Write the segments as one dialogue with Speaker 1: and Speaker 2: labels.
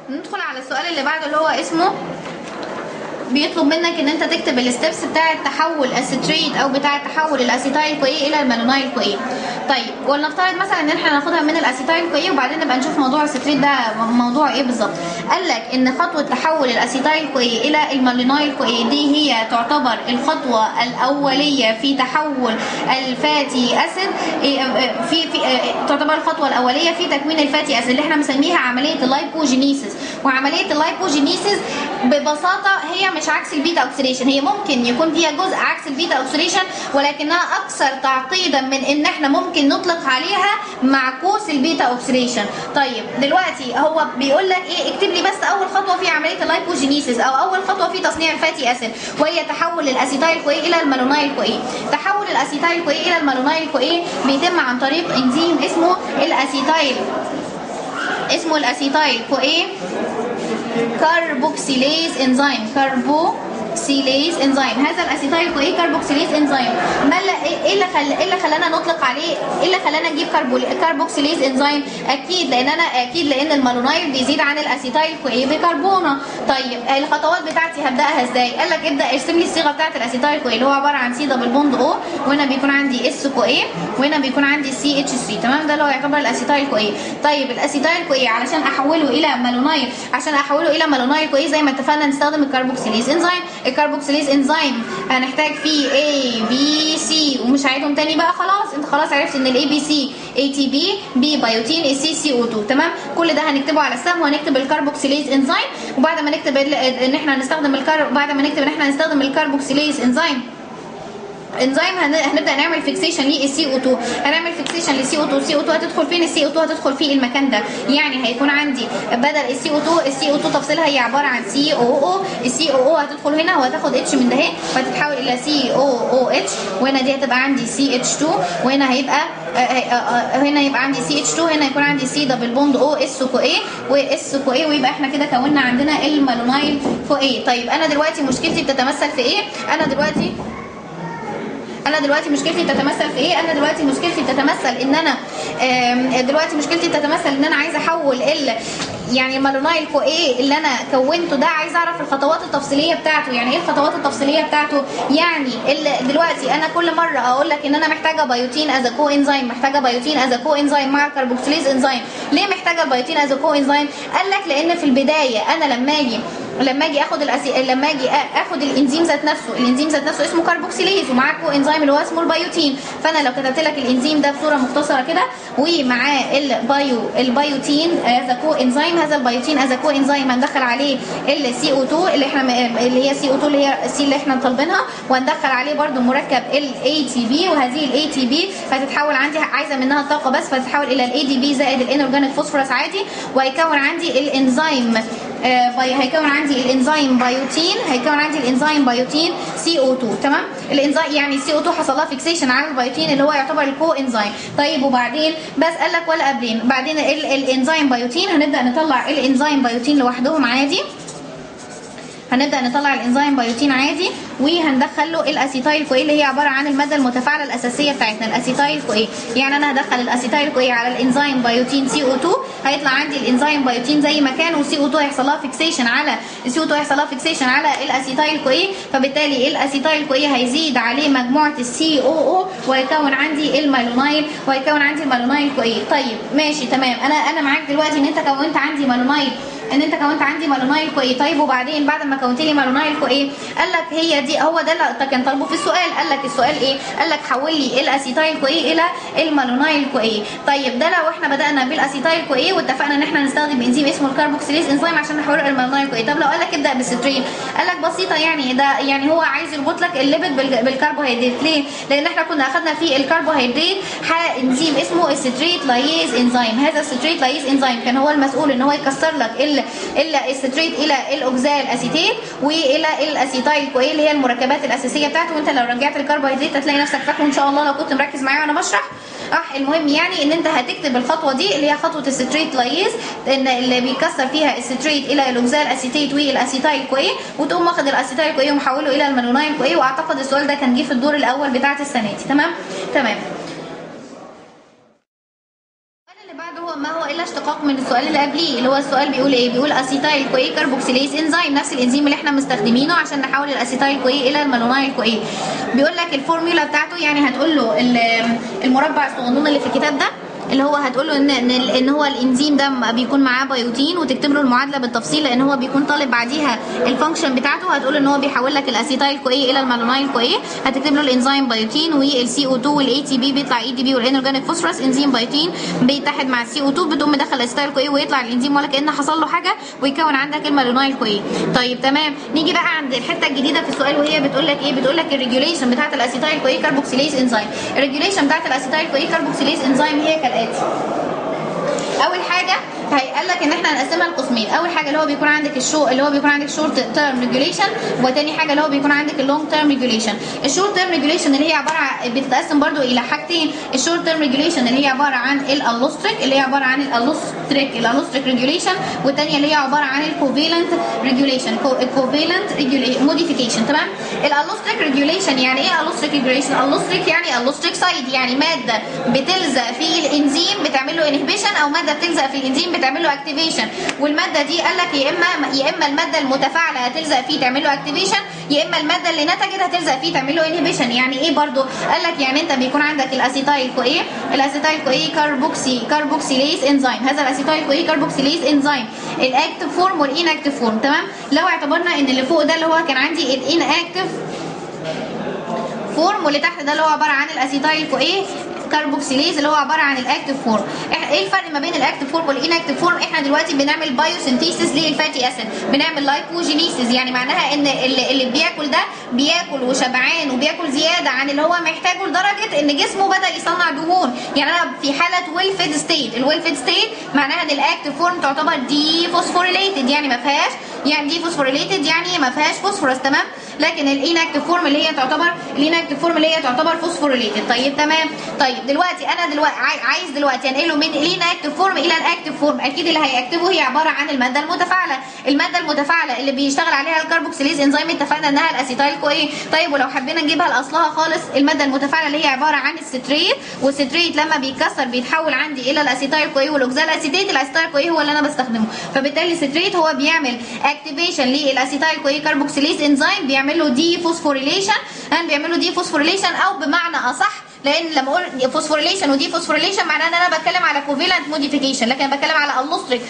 Speaker 1: ندخل على السؤال اللي بعده اللي هو اسمه بيطلب منك ان انت تكتب الستبس بتاع تحول الستريت او بتاع تحول الاسيتايل كوي الى المالونايل كوي. طيب ولنفترض مثلا ان احنا ناخدها من الاسيتايل كوي وبعدين نبقى نشوف موضوع الستريت ده موضوع ايه بالظبط. قال لك ان خطوه تحول الاسيتايل كوي الى المالونايل كوي دي هي تعتبر الخطوه الاوليه في تحول الفاتي اسيد في تعتبر الخطوه الاوليه في تكوين الفاتي اسيد اللي احنا بنسميها عمليه اللايبوجينيسيس. وعمليه اللايبوجينيسيس ببساطه هي مش عكس البيتا اوكسيديشن، هي ممكن يكون فيها جزء عكس البيتا اوكسيديشن ولكنها اكثر تعقيدا من ان احنا ممكن نطلق عليها معكوس البيتا اوكسيديشن. طيب دلوقتي هو بيقول لك ايه؟ اكتب لي بس اول خطوه في عمليه اللايبوجينيسيس او اول خطوه في تصنيع الفاتي اسيد وهي تحول الاسيتايل كوي الى المالونايل كوي. تحول الاسيتايل كوي الى المالونايل كوي بيتم عن طريق انزيم اسمه الاسيتايل كوي كاربوكسيليز انزيم. كاربوكسيليز انزيم. هذا الاسيتايل كوي كاربوكسيليز انزيم ايه اللي خلانا نطلق عليه؟ ايه اللي خلانا نجيب كاربوكسيليز انزيم؟ اكيد لان المالونايل بيزيد عن الاسيتايل كوي بكربونه. طيب الخطوات بتاعتي هبداها ازاي؟ قال لك ابدا ارسم لي الصيغه بتاعت الاسيتايل كوي اللي هو عباره عن سي دبل بوند او وهنا بيكون عندي اس كوي وهنا بيكون عندي سي اتش 3. تمام؟ ده اللي هو يعتبر الاسيتايل كوي. طيب الاسيتايل كوي علشان احوله الى مالونايل كوي زي ما اتفقنا نستخدم الكاربوكسيليز انزيم. الكاربوكسيليز انزيم هنحتاج فيه A B C ومش هعيدهم تاني بقى. خلاص انت خلاص عرفت ان الاي بي سي ATP B بايوتين السي CO2. تمام؟ كل ده هنكتبه على السهم وهنكتب الكاربوكسيليز انزيم وبعد ما نكتب ان احنا هنستخدم الكاربوكسيليز انزيم هنبدا نعمل فيكسيشن للسي او 2. هنعمل فيكسيشن للسي او 2. السي او 2 هتدخل فين؟ السي او 2 هتدخل في المكان ده. يعني هيكون عندي بدل السي او 2 تفصيلها هي عباره عن سي او. السي او هتدخل هنا وهتاخد اتش من ده اهي وهتتحول الى سي او اتش وهنا دي هتبقى عندي سي اتش 2 وهنا هيبقى هنا يبقى عندي سي اتش 2 هنا يكون عندي سي دبل بوند او اس كو اي واس كو اي ويبقى احنا كده كونا عندنا المالونايل كو اي. طيب انا دلوقتي مشكلتي بتتمثل في ايه؟ انا دلوقتي مشكلتي بتتمثل في ايه؟ انا دلوقتي مشكلتي بتتمثل ان انا عايزه احول يعني المالونايل كو ايه اللي انا كونته ده عايزه اعرف الخطوات التفصيليه بتاعته. يعني ايه الخطوات التفصيليه بتاعته؟ يعني دلوقتي انا كل مره اقول لك ان انا محتاجه بايوتين از كو انزيم، مع الكربوكسيليز انزيم. ليه محتاجه البايوتين از كو انزيم؟ قال لك لان في البدايه انا لما اجي اخد الانزيم ذات نفسه اسمه كاربوكسيليز ومعاه كو انزيم اللي هو اسمه البايوتين. فانا لو كتبت لك الانزيم ده بصوره مختصره كده ومعاه البايوتين از كو انزيم، هذا البايوتين از كو انزيم هندخل عليه السي او 2 اللي هي سي او 2 اللي هي السي اللي احنا طالبينها وهندخل عليه برده مركب الاي تي بي وهذه الاي تي بي هتتحول عندي عايزه منها طاقه بس فتتحول الى الاي دي بي زائد الانورجانيك فوسفورس عادي وهيكون عندي الانزيم هيكون عندي الانزيم بايوتين CO2. تمام؟ الانزيم يعني CO2 حصل لها فيكسيشن على البايوتين اللي هو يعتبر الكو انزيم. طيب وبعدين بس قال لك ولا قبلين بعدين الانزيم بايوتين هنبدا نطلع الانزيم بايوتين لوحدهم عادي. وهندخل له الاسيتايل كوي اللي هي عباره عن الماده المتفاعله الاساسيه بتاعتنا الاسيتايل كوي. يعني انا هدخل الاسيتايل كوي على الانزيم بايوتين CO2 هيطلع عندي الانزيم بايوتين زي ما كان والCO2 هيحصل لها فيكسيشن على الاسيتايل كوي. فبالتالي الاسيتايل كوي هيزيد عليه مجموعه الCOO وهيكون عندي المالونايل كوي. طيب ماشي تمام. انا معاك دلوقتي ان انت كونت عندي مالونايل كوي. طيب وبعدين بعد ما كونت لي مالونايل كوي قال لك هي دي هو ده اللي كان طالبه في السؤال. قال لك السؤال ايه؟ قال لك حول لي الاسيتايل كوي الى المالونايل كوي. طيب ده لو احنا بدانا بالاسيتايل كوي واتفقنا ان احنا نستخدم انزيم اسمه الكاربوكسيليز انزيم عشان نحوله الى المالونايل كوي. طب لو قال لك ابدا بالستريت قال لك بسيطه يعني ده يعني هو عايز يربط لك الليبيد بالكربوهيدرات. ليه؟ لان احنا كنا اخذنا في الكربوهيدرات انزيم اسمه الستريت لايز انزيم. هذا الستريت لايز انزيم كان هو المسؤول ان هو يكسر لك الستريت الى الاوكزال اسيتيت والى الاسيتايل كوي اللي هي المركبات الاساسيه بتاعته. وانت لو رجعت الكربوهيدرات هتلاقي نفسك فاكره ان شاء الله لو كنت مركز معايا وانا بشرح. المهم يعني ان انت هتكتب الخطوه دي اللي هي خطوه الستريت لايز اللي بيكسر فيها الستريت الى الاوكزال اسيتيت والاسيتايل كوي وتقوم واخد الاسيتايل كوي ومحوله الى المالونايل كوي. واعتقد السؤال ده كان جه في الدور الاول بتاعه السنه دي. تمام. اللي بعده هو ما هو عامله اشتقاق من السؤال اللي قبليه، اللي هو السؤال بيقول ايه؟ بيقول اسيتايل كوي كاربوكسيليز انزيم، نفس الانزيم اللي احنا مستخدمينه عشان نحول الاسيتايل كوي الى المالونايل كوي. بيقول لك الفورمولا بتاعته، يعني هتقول له المربع الصغنون اللي في الكتاب ده، اللي هو هتقول له ان هو الانزيم ده بيكون معاه بايوتين، وتكتب له المعادله بالتفصيل لان هو بيكون طالب بعديها الفانكشن بتاعته. هتقول ان هو بيحول لك الاسيتايل كوي الى المالونايل كوي، هتكتب له الانزيم بايوتين والسي او 2 والاي تي بي بيطلع اي دي بي والانورجانيك فوسفورس. انزيم بايوتين بيتحد مع السي او 2 بتقوم مدخل الاسيتايل كوي ويطلع الانزيم ولا كأن حصل له حاجه ويكون عندك المالونايل كوي. طيب تمام، نيجي بقى عند الحته الجديده في السؤال وهي بتقول لك ايه؟ بتقول لك الريجوليشن بتاعت الاسيتايل كوي كاربوكسيليز انزيم. الريجوليشن بتاعت الاسيتايل كوي كاربوكسيليز انزيم هي كالاتي. اول حاجه هيقال لك ان احنا هنقسمها لقسمين. اول حاجه اللي هو بيكون عندك شورت تيرم ريجوليشن، وتاني حاجه اللي هو بيكون عندك اللونج تيرم ريجوليشن. الشورت تيرم ريجوليشن اللي هي عباره عن بتتقسم برده الى حاجتين. الشورت تيرم ريجوليشن اللي هي عباره عن الالوستريك، اللي هي عباره عن الالوستريك ريجوليشن، والثانيه اللي هي عباره عن الكوفالنت ريجوليشن، الكوفالنت موديفيكيشن. تمام. الالوستريك ريجوليشن يعني ايه الوستريك ريجوليشن؟ الوستريك يعني الوستريك سايد، يعني ماده بتلزق في الانزيم بتعمل له انهبيشن، او ماده بتلزق في الانزيم بتعمل له اكتيفيشن. والماده دي قال لك يا اما الماده المتفاعله هتلزق فيه تعمل له اكتيفيشن، يا اما الماده اللي نتجت هتلزق فيه تعمل له انهبيشن. يعني ايه برضو؟ قال لك يعني انت بيكون عندك الاسيتايل كوي، الاسيتايل كوي كاربوكسيليز انزيم. هذا الاسيتايل كوي كاربوكسيليز انزيم الاكتيف فورم والاناكتيف فورم. تمام. لو اعتبرنا ان اللي فوق ده اللي هو كان عندي الاناكتيف فورم، واللي تحت ده اللي هو عباره عن الاسيتايل كوي كاربوكسيليز اللي هو عباره عن الاكتيف فورم. ايه الفرق ما بين الاكتيف فورم والاناكتيف فورم؟ احنا دلوقتي بنعمل بايوسينثيسيس للفاتي اسيد، بنعمل لايبوجينيسيس، يعني معناها ان اللي بياكل ده بياكل وشبعان وبياكل زياده عن اللي هو محتاجه لدرجه ان جسمه بدا يصنع دهون. يعني انا في حاله ويل فيد ستيت، الويل فيد ستيت معناها ان الاكتيف فورم تعتبر دي فوسفوريليتد، يعني ما فيهاش، يعني دي فوسفوريليتد يعني ما فيهاش فوسفورس. تمام. لكن الاناكتيف فورم اللي هي تعتبر فوسفوريليتد. طيب تمام. طيب دلوقتي انا عايز دلوقتي انقله من الاناكتيف فورم الى الاكتيف فورم. اكيد اللي هيكتبه هي عباره عن الماده المتفاعله. الماده المتفاعله اللي بيشتغل عليها الكاربوكسيليز انزيم اتفقنا انها الاسيتايل كوي. طيب ولو حبينا نجيبها لاصلها خالص، الماده المتفاعله اللي هي عباره عن الستريت، والستريت لما بيتكسر بيتحول عندي الى الاسيتايل كوي والاوكزال اسيتيت. الاسيتايل كوي هو اللي انا بستخدمه، فبالتالي الستريت هو بيعمل اكتيفيشن للاسيتايل كوي كاربوكسيليز انزيم، بيعمل له دي فوسفوريليشن، او بمعنى اصح، لان لما اقول فوسفوريليشن ودي فوسفوريليشن معناها ان انا بتكلم على كوفالنت موديفيكيشن، لكن انا بتكلم على الوستريك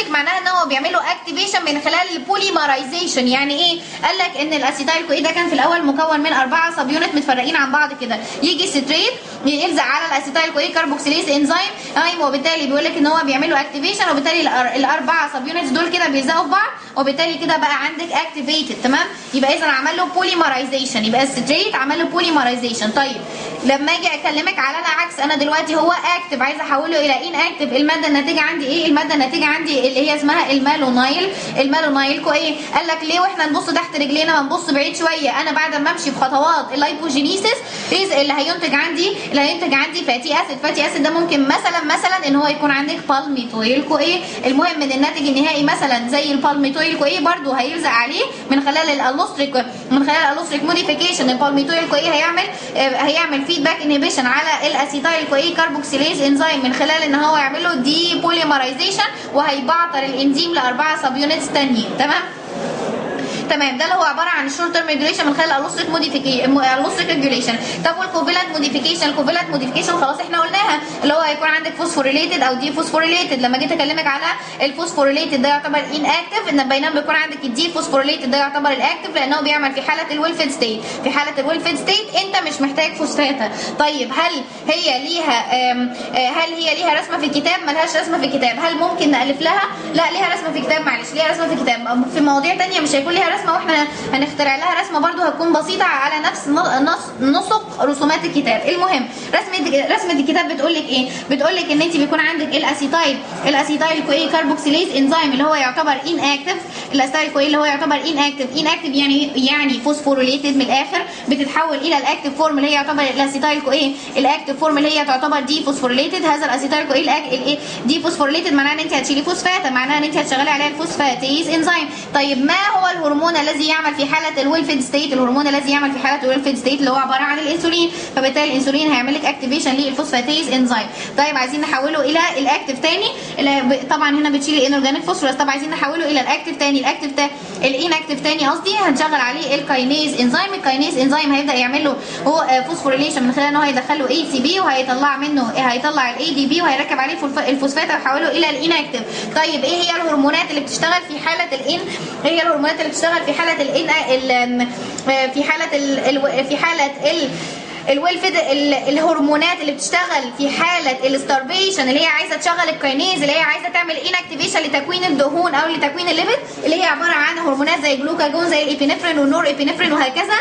Speaker 1: معناها ان هو بيعمل له اكتيفيشن من خلال البوليمرايزيشن. يعني ايه؟ قال لك ان الاسيتايل كوي ده كان في الاول مكون من 4 سب يونت متفرقين عن بعض كده، يجي الستريت يلزق على الاسيتايل كوي كاربوكسيليز انزيم، وبالتالي بيقول لك ان هو بيعمل له اكتيفيشن، وبالتالي ال4 سب يونتس دول كده بيلزقوا في بعض، وبالتالي كده بقى عندك اكتيفيتد. تمام. يبقى اذا عمل له بوليمرايزيشن، يبقى الستريت عمل له بوليمرايزيشن. طيب لما اجي اكلمك على العكس، انا دلوقتي هو اكتف عايزه احوله الى ان اكتف، الماده الناتجه عندي ايه؟ الماده الناتجه عندي اللي هي اسمها المالونايل كوي. قال لك ليه واحنا نبص تحت رجلينا ما نبص بعيد شويه؟ انا بعد ما امشي بخطوات اللايبوجينيسيس اللي هينتج عندي فاتي اسيد ده ممكن مثلا ان هو يكون عندك بالميتويل كوي. المهم ان الناتج النهائي مثلا زي البالميتويل كوي برده هيلزق عليه من خلال الالوستريك موديفيكيشن. البالميتويل كوي هيعمل فيدباك انهبيشن على الاسيتايل كوي كاربوكسيليز انزيم من خلال ان هو يعمل له دي بوليمرايزيشن، وهيبعتر الانزيم ل4 سب يونتس تانيين. تمام. ده اللي هو عباره عن الشورت تيرم ريجوليشن من خلال الالوستريك ريجوليشن. طب والكوفالنت موديفيكيشن خلاص احنا قلناها، اللي هو هيكون عندك فوسفوريليتد او دي فوسفوريليتد. لما جيت اكلمك على الفوسفوريليتد ده يعتبر ان اكتف، ان بينما بيكون عندك الدي فوسفوريليتد ده يعتبر الاكتف، لانه بيعمل في حاله الويلفيد ستيت. في حاله الويلفيد ستيت انت مش محتاج فوسفات. طيب هل هي ليها رسمه في الكتاب؟ ملهاش رسمه في الكتاب. هل ممكن نالف لها؟ لا، ليها رسمه في الكتاب. معلش، ليها رسمه في الكتاب. في مواضيع ثانيه مش هيكون ليها رسمه، واحنا هنخترع لها رسمه برضو هتكون بسيطه على نفس نسق رسومات الكتاب. المهم رسمه الكتاب بتقول لك ايه؟ بتقول لك ان انت بيكون عندك الاسيتايل كوي كاربوكسيليز انزيم اللي هو يعتبر ان اكتف. الاسيتايل كوي اللي هو يعتبر ان اكتف يعني فوسفوريليتد من الاخر، بتتحول الى الاكتف فورم اللي هي يعتبر الاسيتايل كوي الاكتف فورم اللي هي تعتبر دي فوسفوريليتد. هذا الاسيتايل كوي دي فوسفوريليتد معناها ان انت هتشيلي فوسفات، معناها ان انت هتشغلي عليها الفوسفاتيز انزيم. طيب ما هو هو الهرمون الذي يعمل في حاله الويلفيد ستيت؟ الهرمون الذي يعمل في حاله الويلفيد ستيت اللي هو عباره عن الانسولين، فبالتالي الانسولين هيعمل لك اكتيفيشن للفوسفاتيز انزيم. طيب عايزين نحوله الى الاكتيف تاني، طبعا هنا بتشيل الانورجانيك فوسفورس، طب عايزين نحوله الى الاكتيف تاني، الانكتيف تاني قصدي، هنشغل عليه الكاينيز انزيم. الكاينيز انزيم هيبدا يعمل له هو فوسفوريليشن من خلال ان هو هيدخل له اي سي بي، وهيطلع منه هيطلع الاي دي بي، وهيركب عليه الفوسفات ويحوله الى الانكتيف. طيب ايه هي الهرمونات اللي بتشتغل في حاله هي الهرمونات اللي بتشتغل في حاله في حاله الويلفيد، الهرمونات اللي بتشتغل في حاله الستارفيشن اللي هي عايزه تشغل الكاينيز، اللي هي عايزه تعمل انكتيفيشن لتكوين الدهون او لتكوين الليبيد، اللي هي عباره عن هرمونات زي الجلوكاجون زي الابينفرين والنور ابينفرين وهكذا.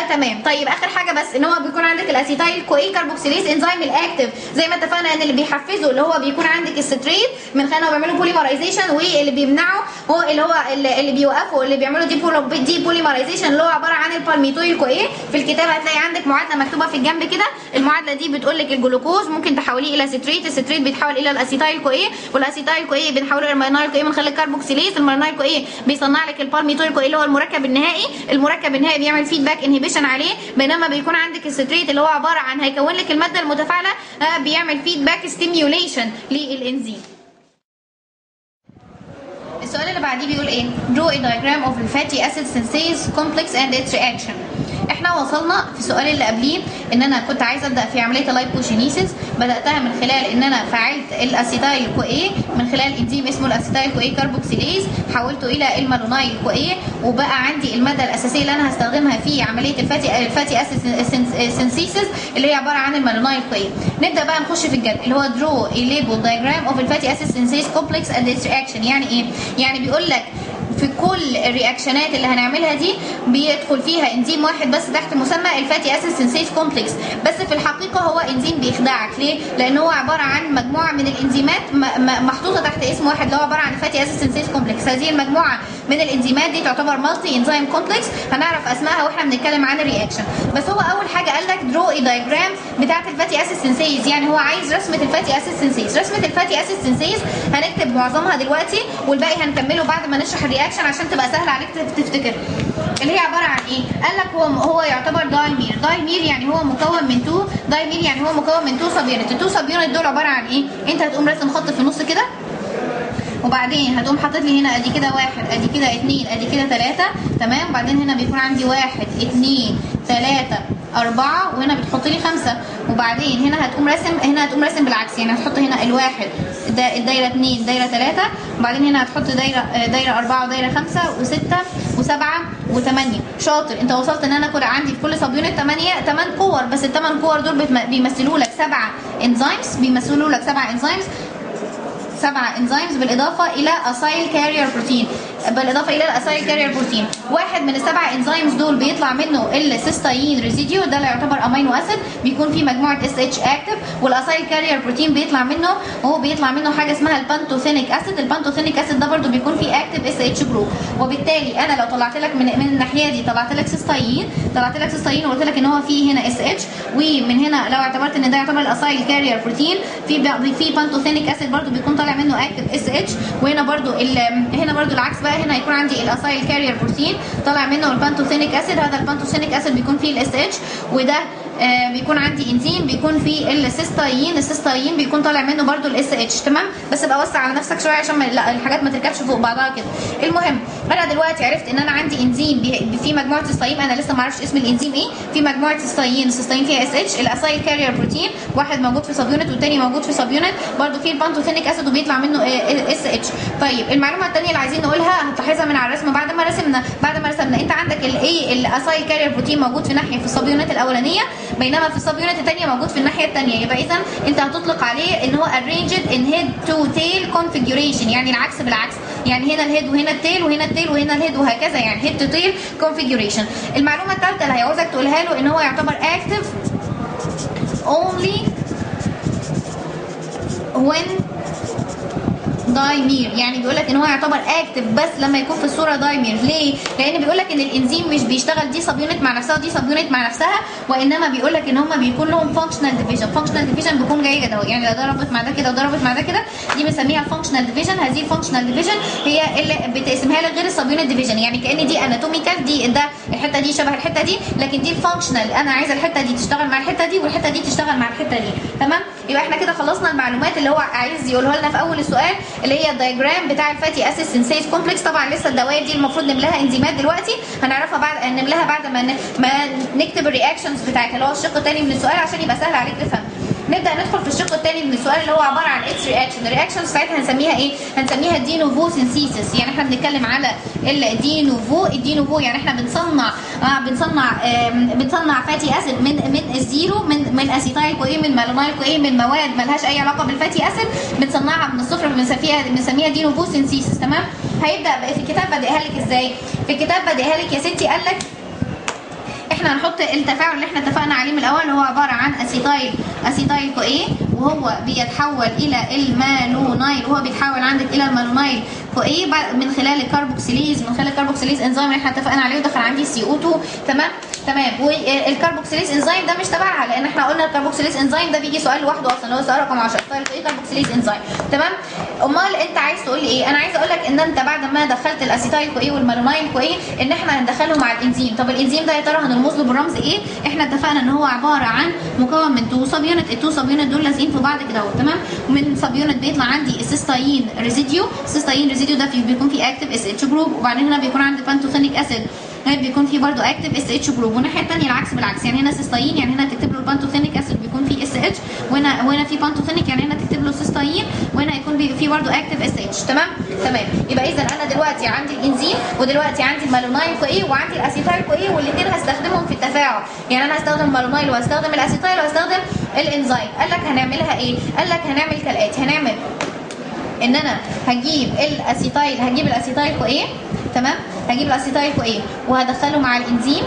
Speaker 1: تمام. طيب اخر حاجه بس ان هو بيكون عندك الاسيتايل كوي كاربوكسيليز انزيم الاكتيف، زي ما اتفقنا ان اللي بيحفزه اللي هو بيكون عندك الستريت من خلال انه بيعملوا بوليمرايزيشن، واللي بيمنعه هو اللي بيوقفوا اللي بيعملوا دي بوليمرايزيشن اللي هو عباره عن البالميتويل كوي. في الكتاب هتلاقي عندك معادله مكتوبه في الجنب كده، المعادله دي بتقول لك الجلوكوز ممكن تحوليه الى ستريت، الستريت بيتحول الى الاسيتايل كوي، والاسيتايل كوي بنحوله الى المالونايل كوي من خلال الكاربوكسيليز، المالونايل كوي بيصنع لك البالميتويل كوي اللي هو المركب النهائي، المركب النهائي بيعمل فيدباك انهبيشن عليه، بينما بيكون عندك الستريت اللي هو عباره عن هيكون لك الماده المتفاعله بيعمل فيدباك ستيميوليشن للانزيم. السؤال اللي بعديه بيقول ايه؟ draw a diagram of the fatty acid synthase complex and its reaction. احنا وصلنا في السؤال اللي قبليه ان انا كنت عايزه ابدا في عمليه اللايبوجينيسيس، بداتها من خلال ان انا فعلت الاسيتايل كوي من خلال انزيم اسمه الاسيتايل كوي كاربوكسيليز، حولته الى المالونايل كوي، وبقى عندي الماده الاساسيه اللي انا هستخدمها في عمليه الفاتي اسيد سينثيسيس اللي هي عباره عن المالونايل كوي. نبدا بقى نخش في الجد اللي هو draw a label diagram of الفاتي اسيد سينثيز complex and its reaction. يعني ايه؟ يعني بيقول لك في كل الرياكشنات اللي هنعملها دي بيدخل فيها انزيم واحد بس تحت مسمى الفاتي اسيد سينثيز كومبلكس، بس في الحقيقه هو انزيم بيخدعك. ليه؟ لان هو عباره عن مجموعه من الانزيمات محطوطه تحت اسم واحد اللي هو عباره عن الفاتي اسيد سينثيز كومبلكس. هذه المجموعه من الانزيمات دي تعتبر مالتي انزيم كومبلكس، هنعرف اسمائها واحنا بنتكلم عن الرياكشن. بس هو اول حاجه قال لك درو اي دايجرام بتاعه الفاتي اسيد سينثيز، يعني هو عايز رسمه الفاتي اسيد سينثيز. رسمه الفاتي اسيد سينثيز هنكتب معظمها دلوقتي والباقي هنكمله بعد ما نشرح الرياكشن عشان تبقى سهل عليك تفتكر. اللي هي عباره عن ايه؟ قال لك هو يعتبر دايمير. دايمير يعني هو مكون من 2 دايمير يعني هو مكون من 2 سب يونت. ال2 سب يونت دول عباره عن ايه؟ انت هتقوم راسم خط في النص كده، وبعدين هتقوم حاطط لي هنا ادي كده 1 ادي كده 2 ادي كده 3، تمام. وبعدين هنا بيكون عندي 1 2 3 4 وهنا بتحط لي 5، وبعدين هنا هتقوم راسم بالعكس، يعني هتحط هنا الواحد الدايره 2 دايره 3، وبعدين هنا هتحط دايره 4 ودايره 5 و6 و7 و8. شاطر، انت وصلت ان انا كده عندي في كل سب يونت 8 كور، بس ال8 كور دول بيمثلوا لك 7 انزيمز، بيمثلوا لك 7 انزيمز بالاضافه الى اسايل كارير بروتين، واحد من ال7 انزيمز دول بيطلع منه السيستاين ريزيديو، ده اللي يعتبر امينو اسيد بيكون فيه مجموعه اس اتش اكتف، والاسايل كارير بروتين بيطلع منه حاجه اسمها البانتوثينيك اسيد. البانتوثينيك اسيد ده برده بيكون فيه اكتف اس اتش جروب، وبالتالي انا لو طلعت لك من الناحيه دي طلعت لك سيستاين وقلت لك ان هو فيه هنا اس اتش، ومن هنا لو اعتبرت ان ده يعتبر الاسايل كارير بروتين في بانتوثينيك اسيد برده بيكون طالع منه اكتف اس اتش، وهنا برده العكس بقى، هنا هيكون عندي الاسايل كارير بروتين طالع منه البانتوثينيك اسيد. هذا البانتوثينيك اسيد بيكون فيه الاس اتش، وده بيكون عندي انزيم بيكون فيه السيستاين بيكون طالع منه برده الاس اتش، تمام. بس ابقى وسع على نفسك شويه عشان الحاجات ما تركبش فوق بعضها كده. المهم انا دلوقتي عرفت ان انا عندي انزيم في مجموعه سيستاين، انا لسه ما اعرفش اسم الانزيم ايه، في مجموعه سيستاين فيها اس اتش، الاسايل كارير بروتين واحد موجود في سب يونت والثاني موجود في سب يونت، برده في البانتوثينيك اسيد وبيطلع منه اس اتش. طيب المعلومه الثانيه اللي عايزين نقولها هتلاحظها من على الرسم بعد ما رسمنا انت عندك الاسايل كارير بروتين موجود في ناحيه في السب يونت الاولانيه، بينما في السب يونت الثانيه موجود في الناحيه الثانيه، يبقى اذا انت هتطلق عليه ان هو arranged in head to tail configuration، يعني العكس بالعكس، يعني هنا الهيد وهنا التيل وهنا التيل وهنا الهيد وهكذا، يعني head to tail configuration. المعلومه الثالثه اللي هيعوزك تقولها له ان هو يعتبر active only when دايمير، يعني بيقول لك ان هو يعتبر اكتف بس لما يكون في الصوره دايمير. ليه؟ لان بيقول لك ان الانزيم مش بيشتغل دي سب يونت مع نفسها ودي سب يونت مع نفسها، وانما بيقول لك ان هم بيكون لهم فانكشنال ديفيجن. فانكشنال ديفيجن بيكون جاي كده اهو، يعني لو ضربت مع ده كده وضربت مع ده كده، دي بنسميها الفانكشنال ديفيجن. هذه الفانكشنال ديفيجن هي اللي بتقسمها لك غير السب يونت ديفيجن، يعني كان دي اناتوميكال، دي ده الحته دي شبه الحته دي، لكن دي الفانكشنال انا عايزه الحته دي تشتغل مع الحته دي والحته دي تشتغل مع الحته دي. تمام؟ يبقى احنا كده خلصنا المعلومات اللي هو عايز يقولها لنا في اول السؤال، اللي هي الدايجرام بتاع الفاتي اسيد سينثيز كومبلكس. طبعا لسه الدوائر دي المفروض نملاها انزيمات دلوقتي، هنعرفها بعد نملاها بعد ما نكتب الرياكشنز بتاعتها اللي هو الشق الثاني من السؤال عشان يبقى سهل عليك تفهم. نبدا ندخل في الشق الثاني من السؤال اللي هو عباره عن اتس رياكشن. الرياكشنز بتاعتها هنسميها ايه؟ هنسميها دي نوفو سينثيسيس. يعني احنا بنتكلم على الدي نوفو. الدي نوفو يعني احنا بنصنع فاتي اسيد من الزيرو، من اسيتايل كو من مالونايل كو من مواد مالهاش اي علاقه بالفاتي اسيد، بنصنعها من الصفر، بنسميها دي نوفو سينثيسيس. تمام؟ هيبدا في الكتاب بادئها لك ازاي؟ في الكتاب بادئها لك يا ستي، قال لك احنا هنحط التفاعل اللي احنا اتفقنا عليه من الاول اللي هو عباره عن اسيتايل كو وهو بيتحول الى المالونايل، وهو بيتحول عندك الى المالونايل كو من خلال الكربوكسيليز، انزيم اللي احنا اتفقنا عليه، ودخل عندي CO2. تمام. والكربوكسيليز انزيم ده مش تبعها، لان احنا قلنا الكربوكسيليز انزيم ده بيجي سؤال لوحده اصلا، هو سؤال رقم 10. طيب ايه كربوكسيليز انزيم؟ تمام. امال انت عايز تقول لي ايه؟ انا عايزه اقول لك ان انت بعد ما دخلت الاسيتايل كو والمالونايل كو ان احنا هندخله مع الانزيم. طب الانزيم ده يا ترى هنرمز له بالرمز ايه؟ احنا اتفقنا ان هو عباره عن مكون من 2 سب يونت. ال2 سب يونت دول لازقين في بعض كده اهو. تمام؟ ومن سب يونت بيطلع عندي السيستاين ريزيديو. السيستاين ريزيديو ده بيكون فيه اكتف اس اتش جروب، وبعدين هنا بيكون عندي بانتوثينيك اسيد بيكون فيه برضو اكتف اس اتش جروب، والناحيه الثانيه العكس بالعكس، يعني هنا سيستاين يعني هنا تكتب له البانتوثينيك اسيد بيكون فيه اس اتش، وهنا في بانتوثينيك يعني هنا تكتب له سيستاين، وهنا يكون فيه برضو اكتف اس اتش. تمام. يبقى اذا انا دلوقتي عندي الانزيم، ودلوقتي عندي المالونايل كو وعندي الاسيتايل كو والاثنين هستخدمهم في التفاعل. يعني انا هستخدم المالونايل وهستخدم الاسيتايل وهستخدم الانزيم. قال لك هنعملها ايه؟ قال لك هنعمل كالاتي، هنعمل ان انا هجيب الاسيتايل كو تمام؟ هجيب الاسيتايل كو وهدخله مع الانزيم،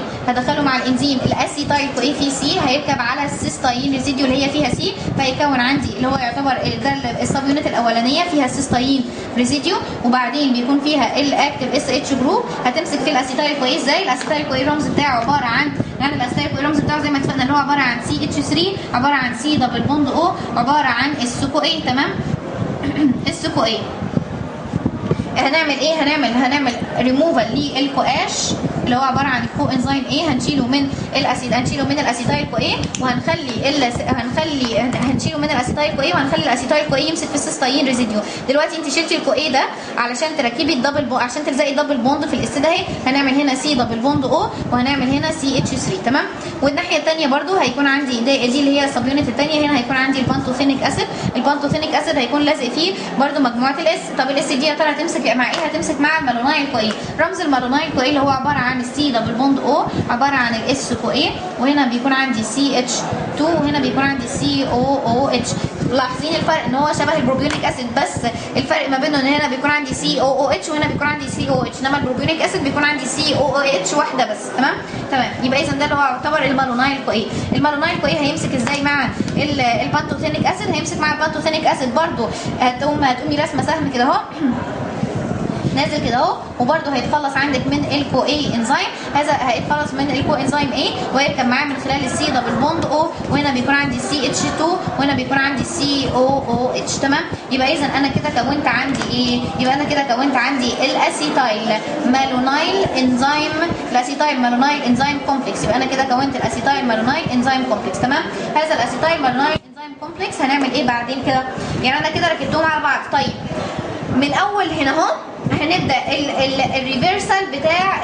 Speaker 1: الاسيتايل كو في سي هيركب على السيستاين ريزيديو اللي هي فيها سي، فهيكون عندي اللي هو يعتبر ده السب يونت الاولانيه فيها السيستاين ريزيديو، وبعدين بيكون فيها الاكتف اس اتش جروب. هتمسك في الاسيتايل كو ازاي؟ الاسيتايل كو الرمز بتاعه عباره عن الاسيتايل كو الرمز بتاعه زي ما اتفقنا اللي هو عباره عن سي اتش 3، عباره عن سي دبل بوند او، عباره عن اس كو تمام؟ اس كو هنعمل ايه؟ هنعمل ريموفال للكواش اللي هو عباره عن الكو انزيم هنشيله من الاسيتايل كو هنشيله من الاسيتايل كو وهنخلي الاسيتايل كو يمسك في السيستاين ريزيديو. دلوقتي انت شلتي الكو ده علشان تركبي عشان تلزقي الدبل بوند في الاس ده اهي، هنعمل هنا سي دبل بوند او وهنعمل هنا سي اتش 3. تمام؟ والناحيه الثانيه برده هيكون عندي دي اللي هي السب يونت الثانيه، هنا هيكون عندي البانتوثينيك اسيد هيكون لازق فيه برده مجموعه الاس. طب الاس دي يا ترى هتمسك مع ايه؟ هتمسك مع المالونايل كو رمز المالونايل كو اللي هو عباره عن السي دبل بوند او، عباره عن الاس كو وهنا بيكون عندي سي اتش 2 وهنا بيكون عندي سي او اتش. لاحظين الفرق ان هو شبه البروبيونيك اسيد، بس الفرق ما بينه ان هنا بيكون عندي سي او اتش وهنا بيكون عندي سي او اتش، انما البروبيونيك اسيد بيكون عندي سي او اتش واحده بس. تمام؟ يبقى اذا ده اللي هو يعتبر المالونايل كو المالونايل كو هيمسك ازاي مع البانتوثينيك اسيد؟ هيمسك مع البانتوثينيك اسيد برده، هتقومي رسمه سهم كده اهو نازل كده اهو، وبرده هيتخلص عندك من الكو انزيم. هذا هيتخلص من الكو انزيم ويركب معاه من خلال السي دبل بوند او، وهنا بيكون عندي سي اتش 2 وهنا بيكون عندي سي او اتش. تمام؟ يبقى اذا انا كده كونت عندي ايه؟ يبقى انا كده كونت عندي الاسيتايل مالونايل انزيم كومبلكس. يبقى انا كده كونت الاسيتايل مالونايل انزيم كومبلكس. تمام؟ هذا الاسيتايل مالونايل انزيم كومبلكس هنعمل ايه بعدين كده؟ يعني انا كده ركبتهم على بعض. طيب من اول هنا اهو هنبدا الريفرسال بتاعه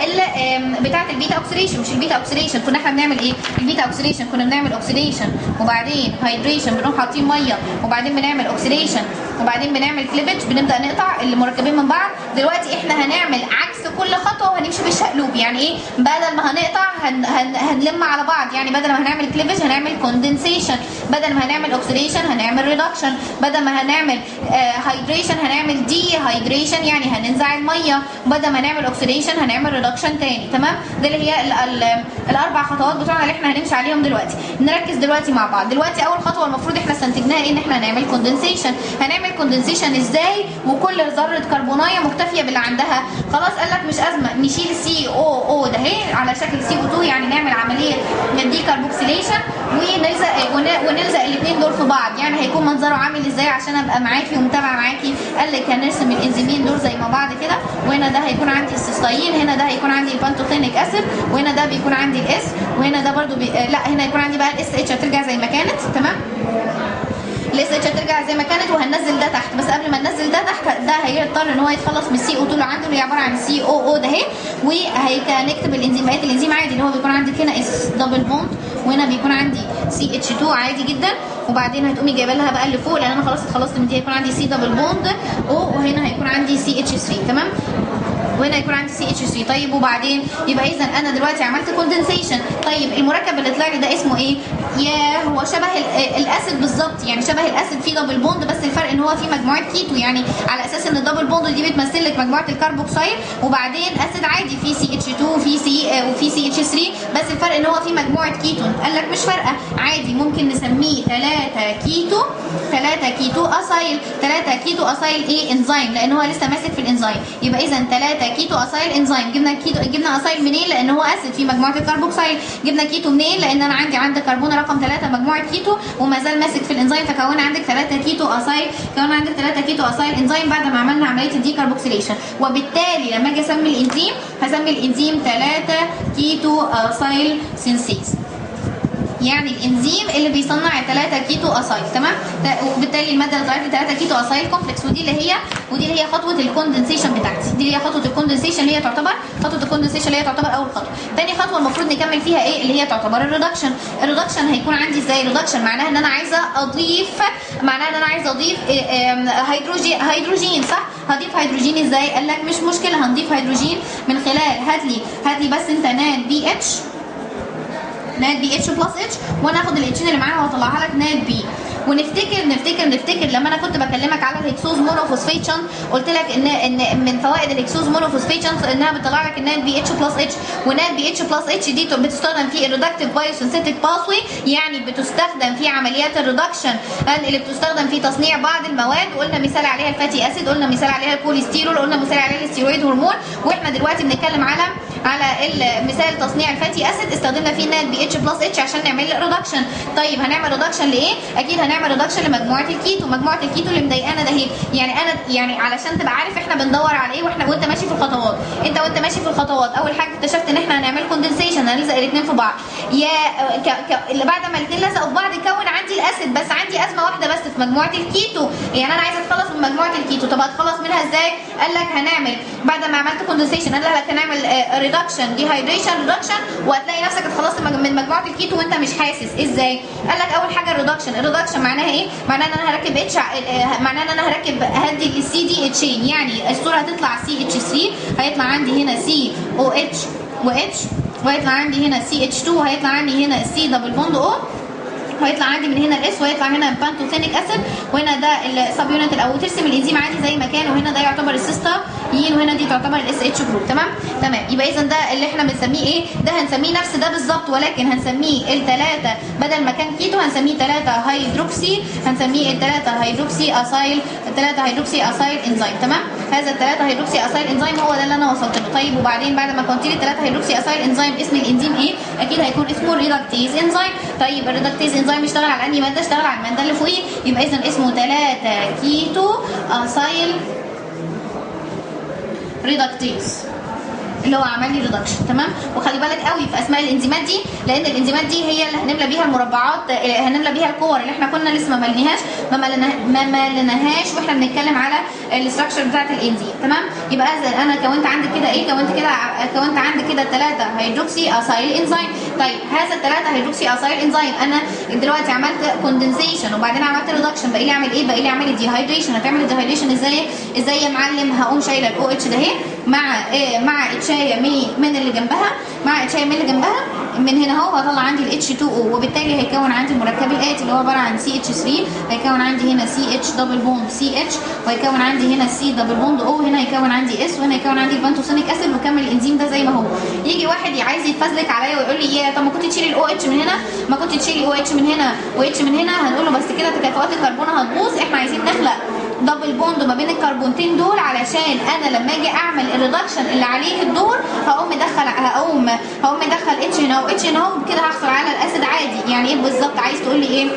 Speaker 1: البيتا اوكسيديشن. مش البيتا اوكسيديشن كنا احنا بنعمل ايه؟ البيتا اوكسيديشن كنا بنعمل اوكسيديشن وبعدين هيدريشن، بنروح حاطين ميه وبعدين بنعمل اوكسيديشن وبعدين بنعمل كليفج، بنبدا نقطع المركبين من بعض. دلوقتي احنا هنعمل عكس كل خطوه وهنمشي بالشقلوب. يعني ايه؟ بدل ما هنقطع هنلم على بعض، يعني بدل ما هنعمل كليفج هنعمل كوندنسيشن، بدل ما هنعمل اوكسيديشن هنعمل ريدكشن، بدل ما هنعمل هيدريشن هنعمل دي هيدريشن يعني هننزع الميه، بدل ما هنعمل اوكسيديشن هنعمل ريدكشن تاني. تمام؟ ده اللي هي الاربع خطوات بتوعنا اللي احنا هنمشي عليهم دلوقتي. نركز دلوقتي مع بعض. دلوقتي اول خطوه المفروض احنا استنتجناها ايه؟ ان احنا هنعمل كوندنسيشن. هنعمل هنعمل كوندنسيشن ازاي وكل ذره كربونايه مكتفيه باللي عندها؟ خلاص قال لك مش ازمه، نشيل سي او ده اهي على شكل سي او 2، يعني نعمل عمليه دي كاربوكسيليشن ونلزق الاثنين دول في بعض. يعني هيكون منظره عامل ازاي عشان ابقى معاكي ومتابعه معاكي؟ قال لك هنرسم الانزيمين دول زي ما بعض كده، وهنا ده هيكون عندي السيستاين، هنا ده هيكون عندي البانتوثينيك اسيد، وهنا ده بيكون عندي الاس، وهنا ده برده لا هنا هيكون عندي بقى الاس اتش هترجع زي ما كانت. تمام، الاس اتش هترجع زي ما كانت، وهننزل ده تحت. بس قبل ما ننزل ده تحت ده هيضطر ان هو يتخلص من السي او 2 اللي عنده اللي هي عباره عن سي او ده اهي، وهنكتب الانزيم بقيه الانزيم عادي اللي هو بيكون عندك هنا اس دبل بوند، وهنا بيكون عندي سي اتش 2 عادي جدا، وبعدين هتقومي جايبه لها بقى اللي فوق لان انا خلاص اتخلصت من دي، هيكون عندي سي دبل بوند او، وهنا هيكون عندي سي اتش 3. تمام، وهنا يكون عندي سي اتش 3. طيب وبعدين يبقى اذا انا دلوقتي عملت كوندنسيشن. طيب المركب اللي طلع لي ده اسمه ايه؟ يا هو شبه الاسيد بالظبط، يعني شبه الاسيد فيه دبل بوند، بس الفرق ان هو فيه مجموعه كيتو، يعني على اساس ان الدبل بوند دي بتمثل لك مجموعه الكربوكسيل، وبعدين اسيد عادي فيه سي اتش 2 وفي سي اتش 3، بس الفرق ان هو فيه مجموعه كيتون. قال لك مش فارقه عادي، ممكن نسميه 3 كيتو اسايل، 3 كيتو اسايل ايه انزيم، لان هو لسه ماسك في الانزيم. يبقى اذا 3 كيتو اسايل انزيم. جبنا اسايل منين؟ لان هو اسيد في مجموعه الكربوكسيل. جبنا كيتو منين؟ لان انا عندي كربون رقم 3 مجموعه كيتو وما زال ماسك في الانزيم، فكون عندك 3 كيتو اسايل، كون عندك 3 كيتو اسايل انزيم بعد ما عملنا عمليه الدي كربوكسيليشن. وبالتالي لما اجي اسمي الانزيم هسمي الانزيم 3 كيتو اسايل سينسيز، يعني الانزيم اللي بيصنع 3 كيتو اسايل. تمام، وبالتالي الماده اللي طلعت لي 3 كيتو اسايل كومبلكس، ودي اللي هي خطوه الكوندنسيشن بتاعتي. دي اللي هي خطوه الكوندنسيشن اللي هي تعتبر اول خطوه. ثاني خطوه المفروض نكمل فيها ايه؟ اللي هي تعتبر الريدكشن. الريدكشن هيكون عندي ازاي؟ الريدكشن معناها ان انا عايزه اضيف هيدروجين، صح؟ هضيف هيدروجين ازاي؟ قال لك مش مشكله، هنضيف هيدروجين من خلال هات لي بس انت ناد بي اتش بلس اتش، وانا اخد الاتشين اللي معاها واطلعها لك ناد بي. ونفتكر لما انا كنت بكلمك على الهكسوز مونوفوسفيت قلت لك ان من فوائد الهكسوز مونوفوسفيت انها بتطلع لك الناد بي اتش بلس اتش، وناد بي اتش بلس اتش دي بتستخدم في الريدكتيف بايوسينثيتيك باثوي، يعني بتستخدم في عمليات الريدكشن اللي بتصطدم في تصنيع بعض المواد. وقلنا مثال عليها الفاتي اسيد، قلنا مثال عليها الكوليسترول، قلنا مثال عليها الستيرويد هرمون، واحنا دلوقتي بنتكلم على مثال تصنيع الفاتي اسيد استخدمنا فيه ناد بي اتش بلس اتش عشان نعمل ريدكشن. طيب هنعمل ريدكشن لايه؟ اكيد هنعمل ريدكشن لمجموعه الكيتو. مجموعه الكيتو اللي مضايقانا ده هي، يعني علشان تبقى عارف احنا بندور على ايه وانت ماشي في الخطوات. وانت ماشي في الخطوات اول حاجه اكتشفت ان احنا هنعمل كوندنسيشن، هنلزق الاثنين في بعض. اللي بعد ما الاثنين لزقوا في بعض يكون عندي الاسيد، بس عندي ازمه واحده بس في مجموعه الكيتو، يعني انا عايزه اتخلص من مجموعه الكيتو. طب هتخلص منها ازاي؟ قال لك هنعمل بعد ما عملت كوندنسيشن، قال لك هنعمل ريدكشن ديهايدريشن ريدكشن، وهتلاقي نفسك اتخلصت من مجموعه الكيتو وانت مش حاسس. ازاي؟ قال لك اول حاجه الريدكشن معناها ايه؟ معناها ان انا هركب هدي السي دي اتشين، يعني الصوره هتطلع سي اتش 3، هيطلع عندي هنا سي او اتش واتش، وهيطلع عندي هنا سي اتش 2، وهيطلع عندي هنا سي دبل بوند او، وهيطلع عندي من هنا الاس، وهيطلع هنا بانتوثينيك اسيد، وهنا ده السب يونت الاول. ترسم الانزيم عادي زي ما كان، وهنا ده يعتبر السيستين، وهنا دي تعتبر الاس اتش جروب. تمام. يبقى اذا ده اللي احنا بنسميه ايه؟ ده هنسميه نفس ده بالظبط، ولكن هنسميه الثلاثه بدل ما كان كيتو هنسميه 3 هيدروكسي، هنسميه الثلاثه هيدروكسي اسايل انزيم. تمام. هذا الثلاثه هيدروكسي اسايل انزيم هو ده اللي انا وصلت له. طيب وبعدين بعد ما كنت لي الثلاثه هيدروكسي اسايل انزيم، اسم الانزيم ايه؟ اكيد هيكون اسمه ريدكتيز انزيم. طيب الريدكتيز انزيم اشتغل على انهي ماده؟ اشتغل على الماده اللي فوقيه، يبقى اذا اسمه 3 كيتو اسايل ريدكتيز اللي هو عمل لي ريدكشن. تمام. وخلي بالك قوي في اسماء الانزيمات دي، لان الانزيمات دي هي اللي هنملى بيها المربعات، هنملى بيها الكور اللي احنا كنا لسه ما مليناهاش واحنا بنتكلم على الاستراكشر بتاعت الانزيم. تمام. يبقى اذا انا كونت عندك كده ايه؟ كونت عندك كده 3 هيدروكسي اسايل انزيم. طيب هذا ال 3 هيدروكسي اسايل انزيم انا دلوقتي عملت كوندنسيشن وبعدين عملت ريدكشن، باقي لي اعمل ايه؟ باقي لي اعمل الديهايدريشن. هتعمل الديهايدريشن ازاي يا معلم؟ هقوم شايله الاو اتش ده اهي مع اتشايه من اللي جنبها، من هنا اهو، هطلع عندي الاتش 2 او، وبالتالي هيكون عندي المركب الاتي اللي هو عباره عن سي اتش 3، هيكون عندي هنا سي اتش دبل بوند سي اتش، وهيكون عندي هنا سي دبل بوند او، هنا هيكون عندي اس، وهنا هيكون عندي البانتوثينيك اسيد، وكمل الانزيم ده زي ما هو. يجي واحد عايز يتفزلك عليا ويقول لي طب ما كنت تشيلي الاو اتش من هنا، ما كنت تشيلي او اتش من هنا واتش من هنا، هنقول له بس كده تكافؤات الكربون هتبوظ. احنا عايزين نخلق دبل بوند ما بين الكربونتين دول، علشان انا لما اجي اعمل الريدكشن اللي عليه الدور هقوم مدخل اتش هنا واتش هنا، وبكده هحصل على الاسيد عادي. يعني ايه بالظبط؟ عايز تقول لي ايه؟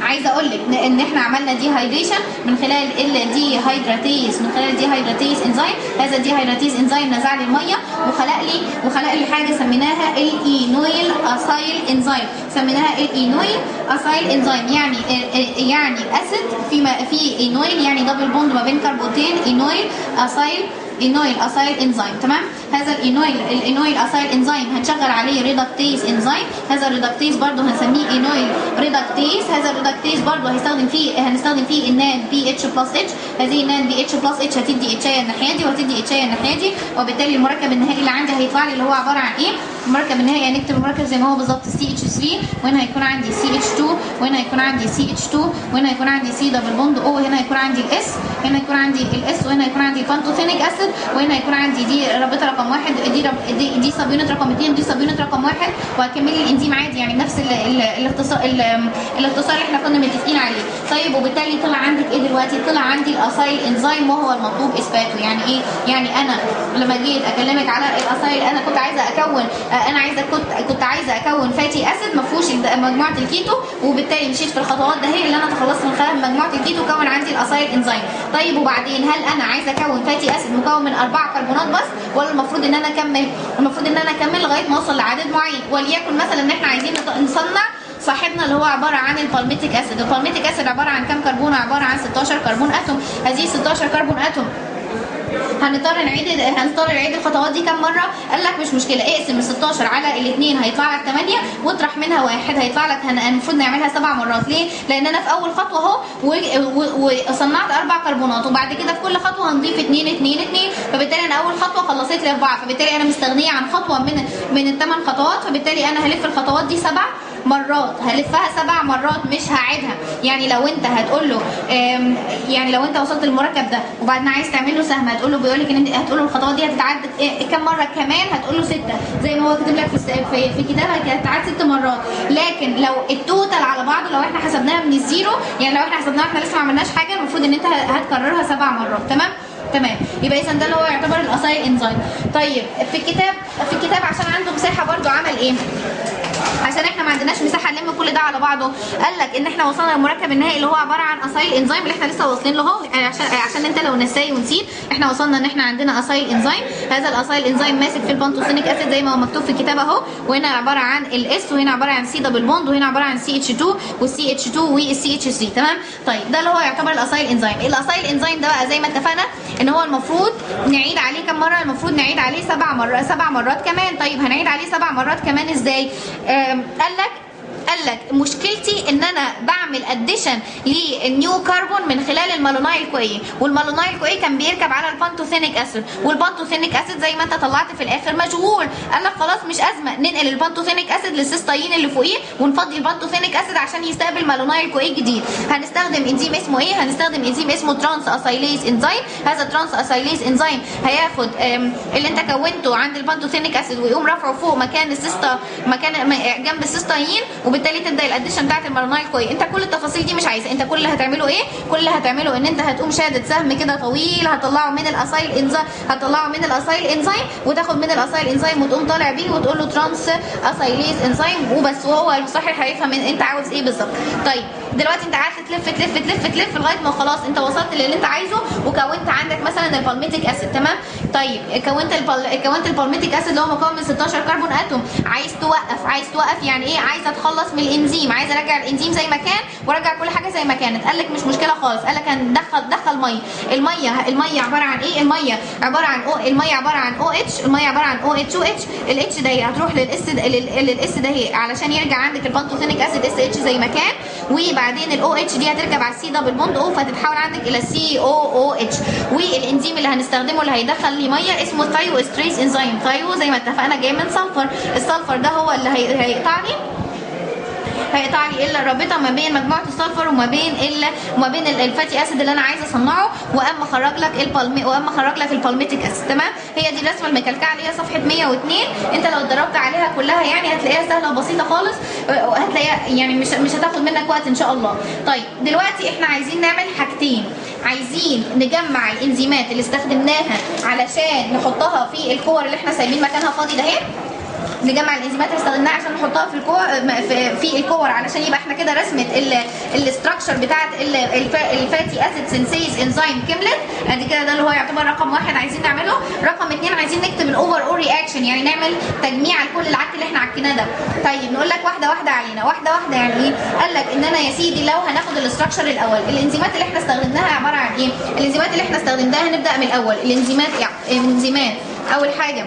Speaker 1: عايزه اقول لك ان احنا عملنا دي هايدريشن من خلال الدي هيدراتيز، من خلال الدي هيدراتيز انزيم. هذا الدي هيدراتيز انزيم نزع لي الميه وخلق لي حاجه سميناها الاينويل اسايل انزيم، سميناها الاينويل اسايل انزيم. يعني اسيد في اينويل، يعني دبل بوند ما بين كربونتين، اينويل اسايل انزيم. تمام؟ هذا الاينويل اسايل انزيم هنشغل عليه ريدكتيز انزيم. هذا الريدكتيز برضو هنسميه اينويل ريدكتيز. هذا الريدكتيز برضو هنستخدم فيه الناد بي اتش بلس اتش. هذه الناد بي اتش بلس اتش هتدي اتشايه الناحيه دي وهتدي اتشايه الناحيه دي، وبالتالي المركب النهائي اللي عندي هيطلع لي اللي هو عباره عن ايه؟ المركب النهائي هنكتب المركب زي ما هو بالظبط، سي اتش 3، وهنا هيكون عندي سي اتش 2، وهنا هيكون عندي سي اتش 2، وهنا هيكون عندي سي دبل بوند او، وهنا هيكون عندي الاس، هنا هيكون عندي الاس، وهنا هيكون عندي البانتوثينيك اسيد، وهنا هيكون عندي دي رابطه رقم 1، دي سب يونت رقم 2، دي سب يونت رقم 1، وهكمل لي الانزيم عادي، يعني نفس الاختصار اللي احنا كنا متفقين عليه. طيب وبالتالي طلع عندك ايه دلوقتي؟ طلع عندي الاسايل انزيم وهو المطلوب اثباته. يعني ايه؟ يعني انا لما جيت اكلمك على الاسايل انا كنت عايزه اكون فاتي اسيد ما فيهوش مجموعه الكيتو، وبالتالي مشيت في الخطوات ده هي اللي انا تخلصت من خلال مجموعه الكيتو كون عندي الاسايل انزيم. طيب وبعدين هل انا عايزه اكون فاتي اسيد مكون من 4 كربونات بس، ولا المفروض ان انا اكمل لغايه ما اوصل لعدد معين؟ وليكن مثلا ان احنا عايزين نصنع صاحبنا اللي هو عباره عن البالميتيك اسيد. البالميتيك اسيد عباره عن كام كربون؟ عباره عن 16 كربون اتوم. هذه 16 كربون اتوم هنضطر نعيد الخطوات دي كام مره؟ قال لك مش مشكله، اقسم ال 16 على الاثنين هيطلع لك 8 واطرح منها 1 هيطلع لك. المفروض نعملها 7 مرات. ليه؟ لان انا في اول خطوه اهو وصنعت 4 كربونات، وبعد كده في كل خطوه هنضيف 2 2 2، فبالتالي انا اول خطوه خلصت لي 4، فبالتالي انا مستغنيه عن خطوه من ال8 خطوات، فبالتالي انا هلف الخطوات دي 7 مرات، هلفها 7 مرات مش هعيدها. يعني لو انت هتقول له لو انت وصلت للمركب ده وبعدين عايز تعمل له سهم، بيقول لك ان انت هتقول له الخطوات دي هتتعد كم مره كمان؟ هتقول له 6 زي ما هو كاتب لك في كتابك، هتتعد 6 مرات. لكن لو التوتال على بعضه لو احنا حسبناها من الزيرو، يعني لو احنا حسبناها احنا لسه ما عملناش حاجه، المفروض ان انت هتكررها 7 مرات. تمام. يبقى اذا ده اللي هو يعتبر الاسايل انزيم. طيب في الكتاب عشان عنده مساحه برده عمل ايه؟ عشان احنا ما عندناش مساحه نلم كل ده على بعضه، قال لك ان احنا وصلنا للمركب النهائي اللي هو عباره عن اسايل انزيم اللي احنا لسه واصلين له اهو. يعني عشان انت لو نساي ونسيت، احنا وصلنا ان احنا عندنا اسايل انزيم. هذا الاسايل انزيم ماسك في البانتوثينيك اسيد زي ما هو مكتوب في الكتاب اهو، وهنا عباره عن الاس، وهنا عباره عن سي دبل بوند، وهنا عباره عن سي اتش 2 والسي اتش 2 والسي اتش 3. تمام؟ طيب ده اللي هو يعتبر الاسايل انزيم. الاسايل انزيم ده بقى زي ما اتفقنا ان هو المفروض نعيد عليه كم مره؟ المفروض نعيد عليه 7 مرات كمان. طيب هنعيد عليه 7 مرات كمان ازاي؟ قال لك مشكلتي ان انا بعمل اديشن للنيو كربون من خلال المالونايل كوي، والمالونايل كوي كان بيركب على البانتوثينيك اسيد، والبانتوثينيك اسيد زي ما انت طلعت في الاخر مشغول. قال لك خلاص مش ازمه، ننقل البانتوثينيك اسيد للسيستاين اللي فوقيه ونفضي البانتوثينيك اسيد عشان يستقبل مالونايل كوي جديد. هنستخدم انزيم اسمه ايه؟ هنستخدم انزيم اسمه ترانس اسايليز انزيم. هذا ترانس اسايليز انزيم هياخد اللي انت كونته عند البانتوثينيك اسيد ويقوم رافعه فوق مكان جنب السيستاين، وبالتالي تبدا الاديشن بتاعت المالونايل كوي. انت كل التفاصيل دي مش عايزه، انت كل اللي هتعمله ايه؟ كل اللي هتعمله ان انت هتقوم شادد سهم كده طويل هتطلعه من الاسايل انزيم وتاخد من الاسايل انزيم وتقوم طالع بيه وتقول له ترانس اسايليز انزيم وبس، وهو المصحح هيفهم انت عاوز ايه بالظبط. طيب دلوقتي انت قعدت تلف لغايه ما خلاص انت وصلت للي انت عايزه، وكونت عندك مثلا البالميتيك اسيد. تمام؟ طيب كونت البالميتيك اسيد اللي هو مكون من 16 كربون اتوم. عايز توقف يعني ايه؟ عايز اتخلص من الانزيم، عايز ارجع الانزيم زي ما كان وارجع كل حاجه زي ما كانت. قال لك مش مشكله خالص. قال لك هندخل ميه. الميه عباره عن ايه؟ الميه عباره عن او اتش. الميه عباره عن او اتش واتش. الاتش ده هتروح للاس ده هي علشان يرجع عندك البانتوثينيك اسيد اس اتش زي ما كان، وبعدين الاو اتش دي هتركب على السي دبل بوند او فتتحول عندك الى سي او اتش. والانزيم اللي هنستخدمه اللي هيدخل لي ميه اسمه ثايو استريس انزيم. ثايو زي ما اتفقنا جاي من سلفر. السلفر ده هو اللي هيقطع لي الرابطه ما بين مجموعه السلفر وما بين الفاتي اسيد اللي انا عايزه اصنعه، واما خرج لك البالميتيك اسيد. تمام؟ هي دي الرسمه المكلكعه اللي هي صفحه 102. انت لو اتدربت عليها كلها يعني هتلاقيها سهله وبسيطه خالص، وهتلاقيها يعني مش هتاخد منك وقت ان شاء الله. طيب دلوقتي احنا عايزين نعمل حاجتين. عايزين نجمع الانزيمات اللي استخدمناها علشان نحطها في الكور اللي احنا سايبين مكانها فاضي ده اهي. نجمع الانزيمات اللي استخدمناها عشان نحطها في الكور في الكور علشان يبقى احنا كده رسمه الاستراكشر بتاعت الفاتي اسيد سينسيز انزيم كملت. ادي كده ده اللي هو يعتبر رقم واحد عايزين نعمله. رقم اتنين عايزين نكتب الاوفر اول رياكشن، يعني نعمل تجميع لكل العك اللي احنا عكيناه ده. طيب نقول لك واحده واحده علينا، واحده واحده يعني ايه؟ قال لك ان انا يا سيدي لو هناخد الاستراكشر الاول، الانزيمات اللي احنا استخدمناها عباره عن ايه؟ الانزيمات اللي احنا استخدمناها نبدا من الاول. الانزيمات اول حاجه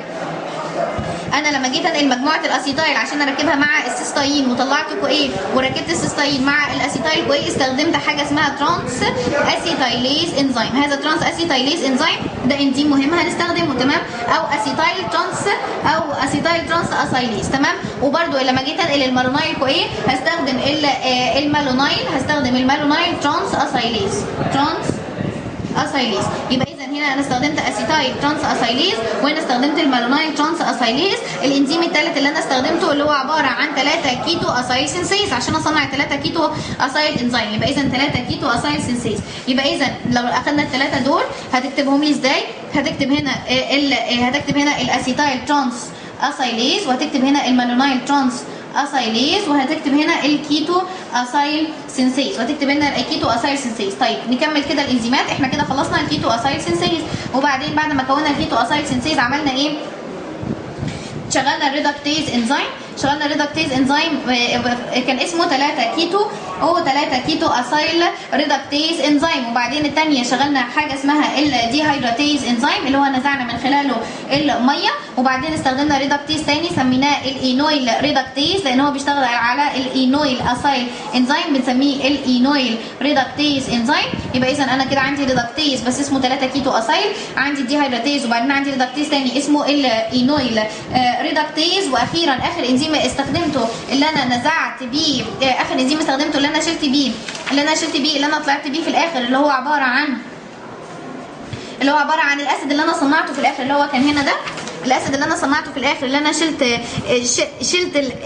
Speaker 1: انا لما جيت انقل مجموعه الاسيتايل عشان اركبها مع السيستاين وطلعت كويه وركبت السيستاين مع الاسيتايل كويه، استخدمت حاجه اسمها ترانس اسيتايليز انزيم. هذا ترانس اسيتايليز انزيم ده انزيم مهم هنستخدمه تمام، او اسيتايل ترانس او اسيتايل ترانس اسايليز تمام. وبرده لما جيت انقل المالونايل كويه هستخدم المالونايل، هستخدم المالونايل ترانس اسايليز يبقى اذا هنا انا استخدمت اسيتايل ترانس اسايليز وهنا استخدمت المالونايل ترانس اسايليز. الانزيم الثالث اللي انا استخدمته اللي هو عباره عن 3 كيتو اسايل سينسيز عشان اصنع 3 كيتو اسايل انزيم. يبقى اذا 3 كيتو اسايل سينسيز. يبقى اذا لو اخذنا الثلاثه دول هتكتبهم لي ازاي؟ هتكتب هنا الاسيتايل ترانس اسايليز، وهتكتب هنا المالونايل ترانس اسايليز، وهتكتب هنا الكيتو اسايل سينسيز، وهتكتب هنا الكيتو اسايل سينسيز. طيب نكمل كده الانزيمات. احنا كده خلصنا الكيتو اسايل سينسيز، وبعدين بعد ما كونا الكيتو اسايل سينسيز عملنا ايه؟ شغلنا الريدكتيز انزيم. شغلنا الريدكتيز انزيم كان اسمه 3 كيتو او 3 كيتو اسايل ريدكتيز انزيم. وبعدين الثانيه شغلنا حاجه اسمها الديهيدراتيز انزيم اللي هو نزعنا من خلاله الميه. وبعدين استخدمنا ريدكتيز ثاني سميناه الاينويل ريدكتيز لان هو بيشتغل على الاينويل اسايل انزيم بنسميه الاينويل ريدكتيز انزيم. يبقى اذا انا كده عندي ريدكتيز بس اسمه 3 كيتو اسايل، عندي الديهيدراتيز، وبعدين عندي ريدكتيز ثاني اسمه الاينويل ريدكتيز. واخيرا اخر انزيم استخدمته اللي انا نزعت بيه، اخر انزيم استخدمته اللي انا شلت بيه اللي انا طلعت بيه في الاخر اللي هو عباره عن الاسيد اللي انا صنعته في الاخر اللي هو كان هنا ده. الاسيد اللي انا صنعته في الاخر اللي انا شلت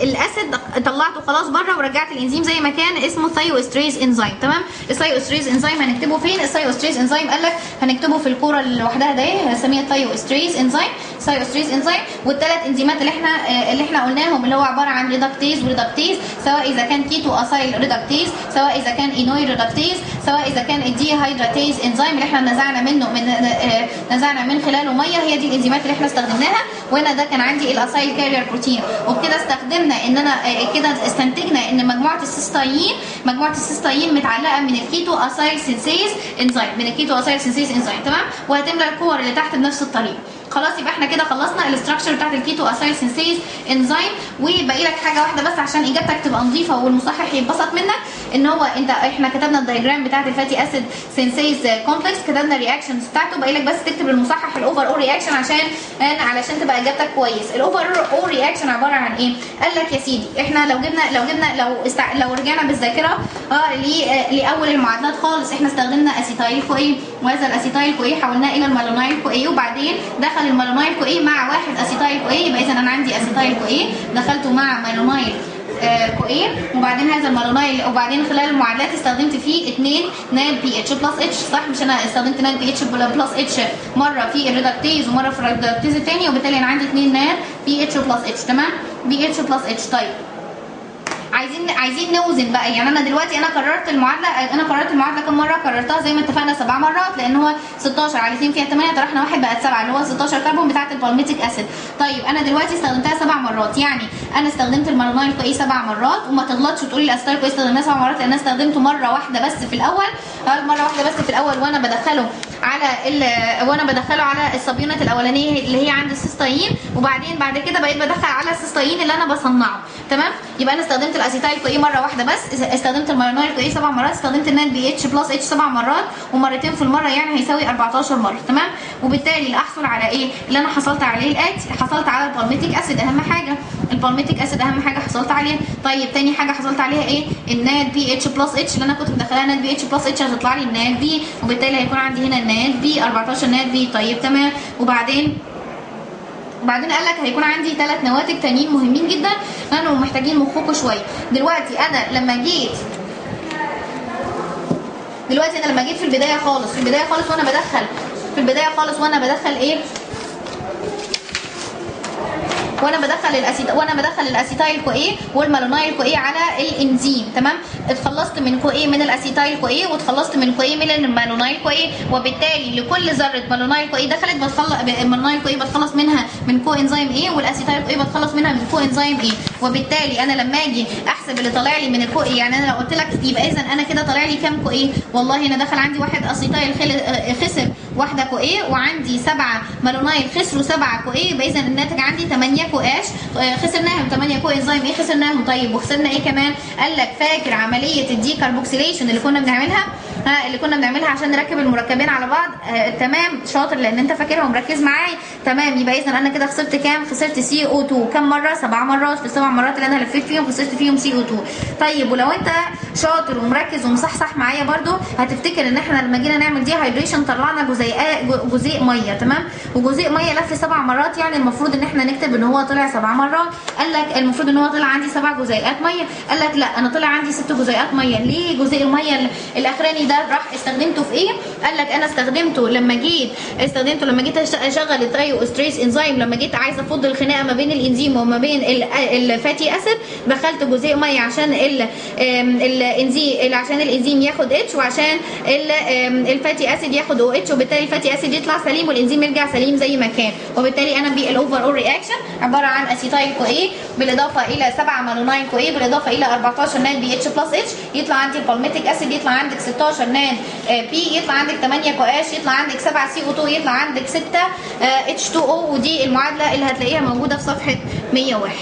Speaker 1: الاسيد طلعته خلاص بره ورجعت الانزيم زي ما كان، اسمه ثايوستريز انزيم تمام. الثايوستريز انزيم هنكتبه فين؟ الثايوستريز انزيم قال لك هنكتبه في الكوره اللي لوحدها ده هنسميها ثايوستريز انزيم. والثلاث انزيمات اللي احنا قلناهم اللي هو عباره عن ريدكتيز وريدكتيز، سواء اذا كان كيتو اسايل ريدكتيز، سواء اذا كان اينويل ريدكتيز، سواء اذا كان الديهيدراتيز انزيم اللي احنا نزعنا من خلاله ميه، هي دي الانزيمات اللي احنا استخدمناها. وهنا ده كان عندي الاسايل كارير بروتين. وبكده استخدمنا ان انا كده استنتجنا ان مجموعه السيستاين متعلقه من الكيتو اسايل سينسيز انزيم تمام. وهتملى الكور اللي تحت بنفس الطريقه. خلاص يبقى احنا كده خلصنا الاستراكشر بتاعت الكيتو اسايل سينسيز انزيم. وباقي لك حاجه واحده بس عشان اجابتك تبقى نظيفه والمصحح يتبسط منك، ان هو احنا كتبنا الدايجرام بتاعت الفاتي اسيد سينسيز كومبلكس، كتبنا الرياكشنز بتاعته، باقي لك بس تكتب المصحح الاوفر اول رياكشن علشان تبقى اجابتك كويس. الاوفر اول رياكشن عباره عن ايه؟ قال لك يا سيدي احنا لو رجعنا بالذاكره لاول المعادلات خالص، احنا استخدمنا اسيتايل كويه، وهذا الاسيتايل كويه حولناه الى المالونايل كويه، وبعدين دخل المالونايل كويه مع واحد اسيتايل كويه. يبقى اذا انا عندي اسيتايل كويه دخلته مع مالونايل كويه، وبعدين هذا المالونايل، وبعدين خلال المعادلات استخدمت فيه 2 ناد بي اتش بلس اتش صح؟ مش انا استخدمت ناد بي اتش بلس اتش مره في الريدكتيز ومره في الريدكتيز الثاني، وبالتالي انا عندي 2 ناد بي اتش بلس اتش تمام. بي اتش بلس اتش. طيب عايزين نوزن بقى. يعني انا دلوقتي قررت المعادله كم مره؟ قررتها زي ما اتفقنا 7 مرات، لان هو 16 على 2 فيها 8 طرحنا واحد بقت 7 اللي هو 16 كربون بتاعه البالميتيك اسيد. طيب انا دلوقتي استخدمتها 7 مرات، يعني انا استخدمت المالونايل كويس 7 مرات، وما تغلطش وتقولي الاسيتايل كويس استخدمناه 7 مرات، لان انا استخدمته مره واحده بس في الاول، وانا بدخله على الصبيونات الاولانيه اللي هي عند السيستاين، وبعدين بعد كده بقيت بدخل على السيستاين اللي انا بصنعه تمام. يبقى انا استخدمت الاسيتايل كويه مره واحده بس، استخدمت المالونايل كويه 7 مرات، استخدمت الناد بي اتش بلس اتش 7 مرات، ومرتين في المره يعني هيساوي 14 مره تمام. وبالتالي اللي احصل على ايه؟ اللي انا حصلت عليه الاتي، حصلت على البالميتيك اسيد اهم حاجه حصلت عليها. طيب تاني حاجه حصلت عليها ايه؟ الناد بي اتش بلس اتش اللي انا كنت مدخلاها ناد بي اتش بلس اتش هتطلع لي الناد بي، وبالتالي هيكون عندي هنا الناد بي 14 ناد بي. طيب تمام. وبعدين قال لك هيكون عندي 3 نواتج تانيين مهمين جدا لانه محتاجين مخكم شويه. دلوقتي انا لما دلوقتي انا لما جيت في البدايه خالص وانا بدخل ايه؟ وانا بدخل الاسيتايل كو ايه والمالونايل كو ايه على الانزيم. تمام. اتخلصت من كو ايه من الاسيتايل كو ايه واتخلصت من كو ايه من المالونايل كو ايه، وبالتالي لكل ذره مالونايل كو ايه دخلت المالونايل كو ايه بتخلص منها من كو انزيم ايه، والاسيتايل كو ايه بتخلص منها من كو انزيم ايه. وبالتالي انا لما اجي احسب اللي طالع لي من الكو ايه، يعني انا لو قلت لك يبقى اذا انا كده طالع لي كام كو ايه؟ والله انا دخل عندي واحد اسيتايل خسر واحده كو ايه، وعندي 7 مالونايل خسروا 7 كو ايه، يبقى اذا الناتج عندي 8 كو اش خسرناهم. 8 كو انزيم ايه خسرناهم. طيب وخسرنا ايه كمان؟ قال لك فاكر عمليه الديكربوكسيليشن اللي كنا بنعملها؟ اللي كنا بنعملها عشان نركب المركبين على بعض. تمام شاطر لان انت فاكرها ومركز معايا. تمام. يبقى اذا انا كده خسرت كام؟ خسرت سي او 2 كام مره؟ 7 مرات. في ال7 مرات اللي انا لفيت فيهم خسرت فيهم سي او 2. طيب ولو انت شاطر ومركز ومصحصح معايا برده هتفتكر ان احنا لما جينا نعمل دي هايدريشن طلعنا جزيء ميه. تمام. وجزيء ميه لف 7 مرات، يعني المفروض ان احنا نكتب ان هو طلع 7 مرات. قال لك المفروض ان هو طلع عندي 7 جزيئات ميه. قال لك لا انا طلع عندي 6 جزيئات ميه. ليه جزيء الميه الاخراني ده راح استخدمته في ايه؟ قال لك انا استخدمته لما جيت اشغل التريو استريس انزيم، لما جيت عايزه افض الخناقه ما بين الانزيم وما بين الفاتي اسيد، دخلت جزيء ميه عشان الانزيم ياخد اتش وعشان الفاتي اسيد ياخد او اتش، وبالتالي الفاتي اسيد يطلع سليم والانزيم يرجع سليم زي ما كان. وبالتالي انا بالاوفر اول رياكشن عباره عن اسيتايل كو ايه بالاضافه الى 7 مالونايل كو ايه بالاضافه الى 14 ناد بي اتش بلس اتش، يطلع عندي البالميتيك اسيد، يطلع عندك 16 ناد بي، يطلع عندك 8 كو اش، يطلع عندك 7 سي او 2، يطلع عندك 6 اتش 2 او. ودي المعادله اللي هتلاقيها موجوده في صفحه 101.